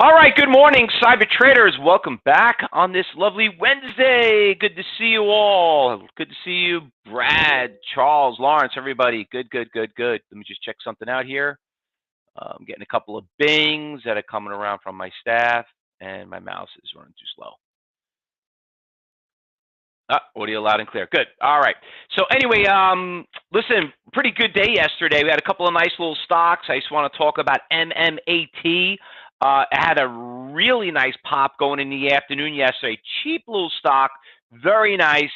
All right, good morning, cyber traders. Welcome back on this lovely Wednesday. Good to see you all. Good to see you, Brad, Charles, Lawrence, everybody. Good. Let me just check something out here. I'm getting a couple of bings that are coming around from my staff, and my mouse is running too slow. Audio loud and clear. Good. All right. So anyway, listen, pretty good day yesterday. We had a couple of nice little stocks. I just want to talk about MMAT. It had a really nice pop going in the afternoon yesterday. Cheap little stock, very nice.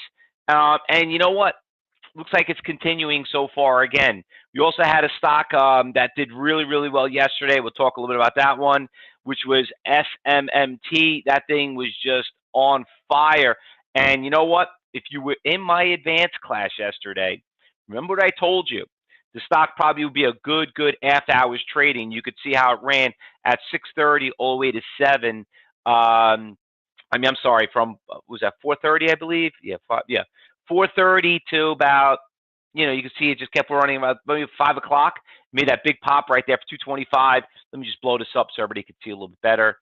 And you know what? Looks like it's continuing so far again. We also had a stock that did really well yesterday. We'll talk a little bit about that one, which was SMMT. That thing was just on fire. And you know what? If you were in my advanced class yesterday, remember what I told you? The stock probably would be a good after hours trading. You could see how it ran at 6:30 all the way to 7. I'm sorry, from was that 4:30, I believe? Yeah, 4:30 to about, you can see it just kept running about maybe 5 o'clock. Made that big pop right there for 225. Let me just blow this up so everybody can see a little bit better.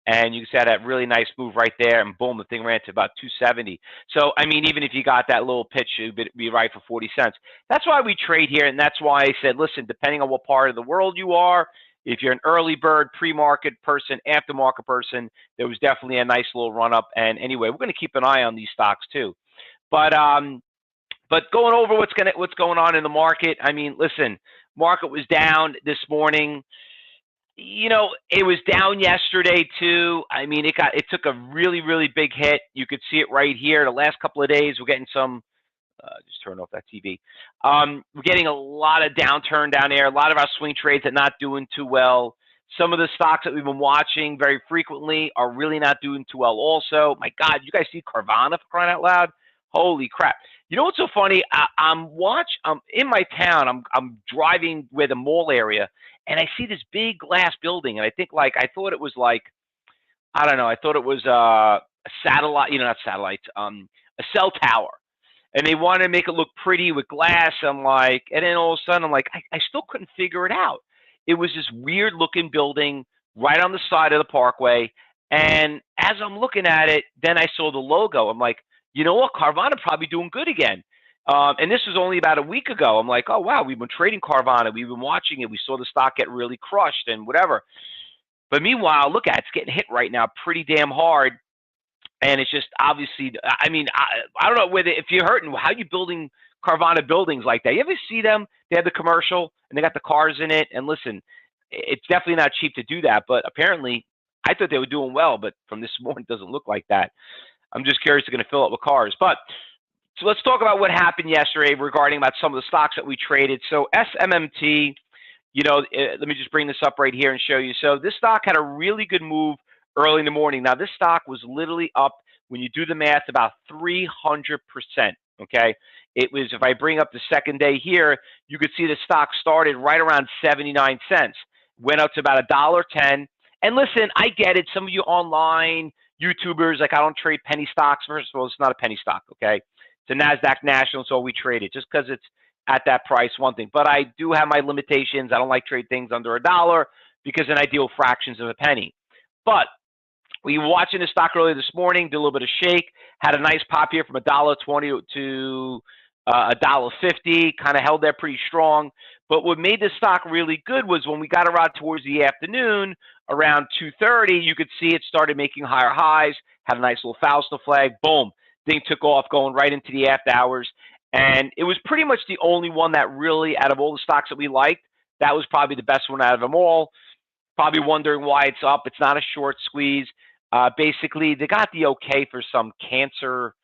And you can see that really nice move right there, and boom, the thing ran to about 270. So, even if you got that little pitch, it would be right for 40 cents. That's why we trade here, and that's why I said, listen, depending on what part of the world you are, if you're an early bird, pre-market person, after-market person, there was definitely a nice little run-up. And anyway, we're going to keep an eye on these stocks too. But going over what's going on in the market, listen, market was down this morning. It was down yesterday too. It took a really big hit. You could see it right here. The last couple of days, we're getting some. Just turn off that TV. We're getting a lot of downturn down there. A lot of our swing trades are not doing too well. Some of the stocks that we've been watching very frequently are really not doing too well. Also, my God, you guys see Carvana, for crying out loud? Holy crap! You know what's so funny? I'm in my town. I'm driving where the mall area. And I see this big glass building, and I thought it was like, I don't know, I thought it was a satellite, not satellites, a cell tower. And they wanted to make it look pretty with glass. And then all of a sudden, I still couldn't figure it out. It was this weird looking building right on the side of the parkway. And as I'm looking at it, then I saw the logo. I'm like, you know what? Carvana probably doing good again. And this was only about a week ago. I'm like, oh, wow, we've been trading Carvana. We've been watching it. We saw the stock get really crushed and whatever. But meanwhile, look at it. It's getting hit right now pretty damn hard. And it's just obviously, I don't know if you're hurting, how are you building Carvana buildings like that? You ever see them? They have the commercial and they got the cars in it. And listen, it's definitely not cheap to do that. But apparently, I thought they were doing well. But from this morning, it doesn't look like that. I'm just curious they're going to fill up with cars. But so let's talk about what happened yesterday regarding about some of the stocks that we traded. So SMMT, let me just bring this up right here and show you. So this stock had a really good move early in the morning. Now, this stock was literally up, when you do the math, about 300%, okay? It was, if I bring up the second day here, you could see the stock started right around 79 cents, went up to about $1.10. And listen, I get it. Some of you online YouTubers, I don't trade penny stocks. First of all, it's not a penny stock, okay? It's a NASDAQ National, so we trade it. Just because it's at that price, one thing. But I do have my limitations. I don't like trade things under $1 because then I deal fractions of a penny. But we were watching the stock earlier this morning, did a little bit of shake, had a nice pop here from $1.20 to $1.50, kind of held there pretty strong. But what made this stock really good was when we got around towards the afternoon, around 2:30, you could see it started making higher highs, had a nice little Fausto flag, boom. Thing took off going right into the after hours. And it was pretty much the only one that really, out of all the stocks that we liked, that was probably the best one out of them all. Probably wondering why it's up. It's not a short squeeze. Basically, they got the okay for some cancer,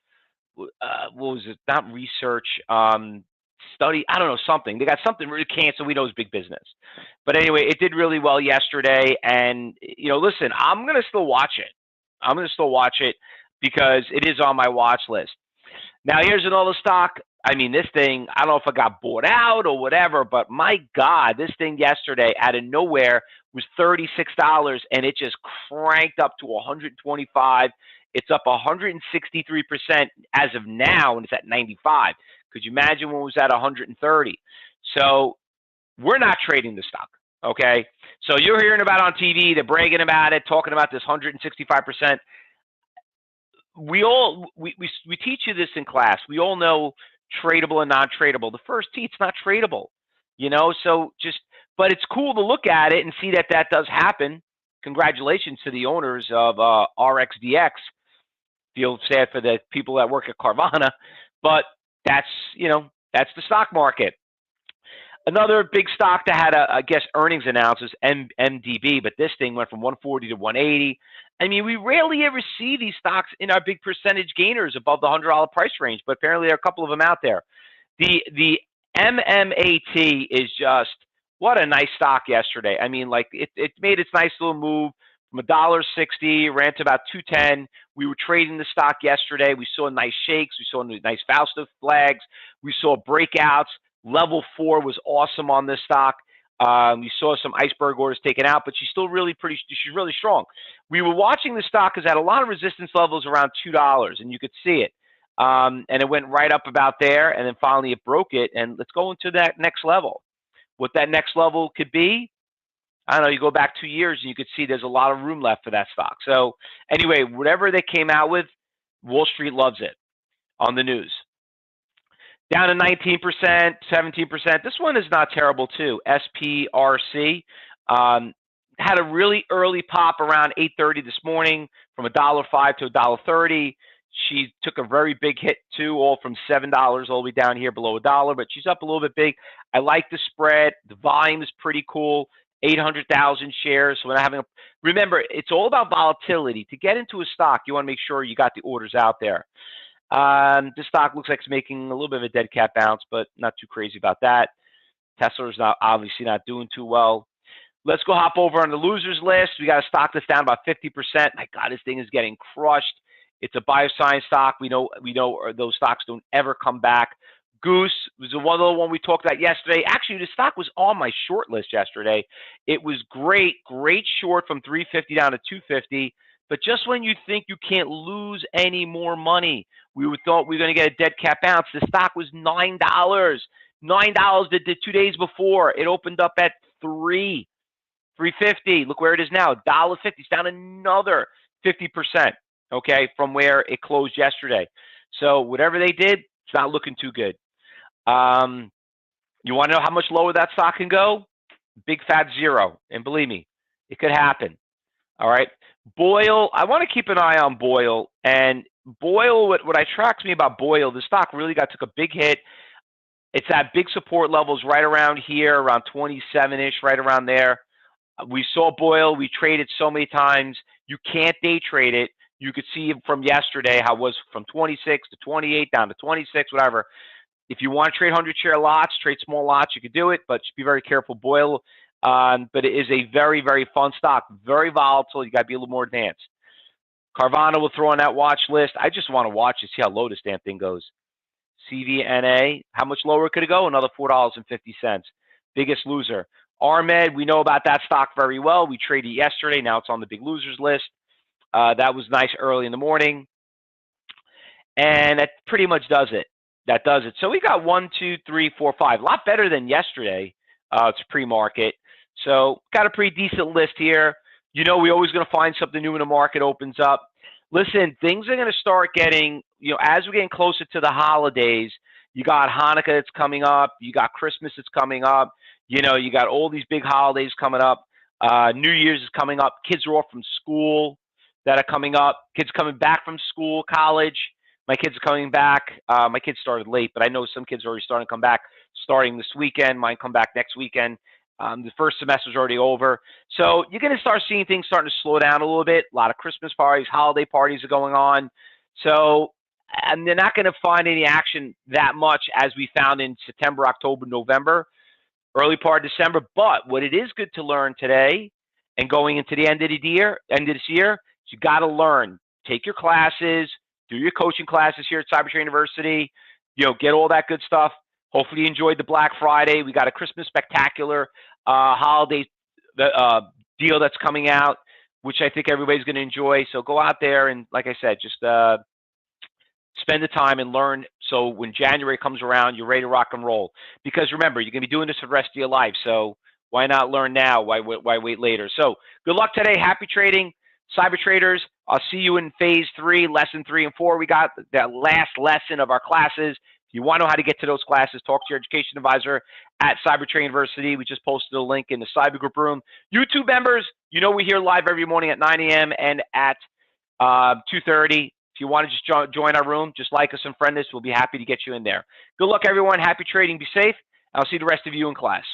what was it? Not research, study. I don't know, something. They got something really cancer. We know it's big business. But anyway, it did really well yesterday. And, listen, I'm going to still watch it. Because it is on my watch list. Now, here's another stock. This thing, I don't know if I got bought out or whatever, but my God, this thing yesterday out of nowhere was $36, and it just cranked up to 125. It's up 163% as of now, and it's at 95. Could you imagine when it was at 130? So we're not trading the stock. Okay, so you're hearing about it on TV, they're bragging about it, talking about this 165%. We teach you this in class. We all know tradable and non-tradable. The first T, it's not tradable, you know. So just, but it's cool to look at it and see that that does happen. Congratulations to the owners of RXDX. Feel sad for the people that work at Carvana, but that's, you know, that's the stock market. Another big stock that had I guess earnings announced is MDB, but this thing went from 140 to 180. I mean, we rarely ever see these stocks in our big percentage gainers above the $100 price range, but apparently there are a couple of them out there. The MMAT is just, what a nice stock yesterday. I mean, like it made its nice little move from $1.60, ran to about 210. We were trading the stock yesterday. We saw nice shakes. We saw nice Fausto flags. We saw breakouts. Level 4 was awesome on this stock. You saw some iceberg orders taken out, but she's still really she's really strong. We were watching the stock because it had a lot of resistance levels around $2, and you could see it. And it went right up about there, and then finally it broke it. And let's go into that next level. What that next level could be, I don't know, you go back 2 years and you could see there's a lot of room left for that stock. So anyway, whatever they came out with, Wall Street loves it on the news. Down to 19%, 17%. This one is not terrible too. SPRC had a really early pop around 8:30 this morning from $1.05 to $1.30. She took a very big hit too, all from $7 all the way down here below $1, but she's up a little bit big. I like the spread. The volume is pretty cool. 800,000 shares. So when having remember, it's all about volatility. To get into a stock, you want to make sure you got the orders out there. This stock looks like it's making a little bit of a dead cat bounce, but not too crazy about that. Tesla's obviously not doing too well. Let's go hop over on the losers list. We got a stock that's down about 50%. My God, this thing is getting crushed. It's a bioscience stock. We know those stocks don't ever come back. Goose was the one we talked about yesterday. Actually, the stock was on my short list yesterday. It was great short from 350 down to 250. But just when you think you can't lose any more money, we thought we were going to get a dead cat bounce. The stock was $9. $9 the 2 days before. It opened up at $3.50. Look where it is now, $1.50. It's down another 50%, okay, from where it closed yesterday. So whatever they did, it's not looking too good. You want to know how much lower that stock can go? Big fat zero. And believe me, it could happen. All right. Boyle, I want to keep an eye on Boyle. And Boyle, what attracts me about Boyle, the stock really took a big hit. It's at big support levels right around here, around 27-ish, right around there. We saw Boyle. We traded so many times. You can't day trade it. You could see from yesterday how it was from 26 to 28 down to 26, whatever. If you want to trade 100-share lots, trade small lots, you could do it, but just be very careful. Boyle, but it is a very, very fun stock, very volatile. You got to be a little more advanced. Carvana will throw on that watch list. I just want to watch to see how low this damn thing goes. CVNA, how much lower could it go? Another $4.50. Biggest loser. RMED, we know about that stock very well. We traded yesterday. Now it's on the big losers list. That was nice early in the morning. And that pretty much does it. That does it. So we got 1, 2, 3, 4, 5. A lot better than yesterday. It's pre-market. So got a pretty decent list here. You know, we're always going to find something new when the market opens up. Listen, things are going to start getting, you know, as we're getting closer to the holidays, you got Hanukkah that's coming up. You got Christmas that's coming up. You know, you got all these big holidays coming up. New Year's is coming up. Kids are off from school that are coming up. Kids coming back from school, college. My kids are coming back. My kids started late, but I know some kids are already starting to come back starting this weekend. Mine come back next weekend. The first semester is already over. So you're going to start seeing things starting to slow down a little bit. A lot of Christmas parties, holiday parties are going on. So, and they're not going to find any action that much as we found in September, October, November, early part of December. But what it is good to learn today and going into the end of this year, you got to learn. Take your classes, do your coaching classes here at Cybertrade University, you know, get all that good stuff. Hopefully you enjoyed the Black Friday. We got a Christmas spectacular holiday deal that's coming out, which I think everybody's going to enjoy. So go out there and, like I said, just spend the time and learn. So when January comes around, you're ready to rock and roll. Because remember, you're going to be doing this for the rest of your life. So Why not learn now? Why wait later? So good luck today. Happy trading, cyber traders. I'll see you in phase 3, lesson 3 and 4. We got that last lesson of our classes. If you want to know how to get to those classes, talk to your education advisor at Cyber Trade University. We just posted a link in the Cyber Group room. YouTube members, you know we're here live every morning at 9 a.m. and at 2:30. If you want to just join our room, just like us and friend us. We'll be happy to get you in there. Good luck, everyone. Happy trading. Be safe. I'll see the rest of you in class.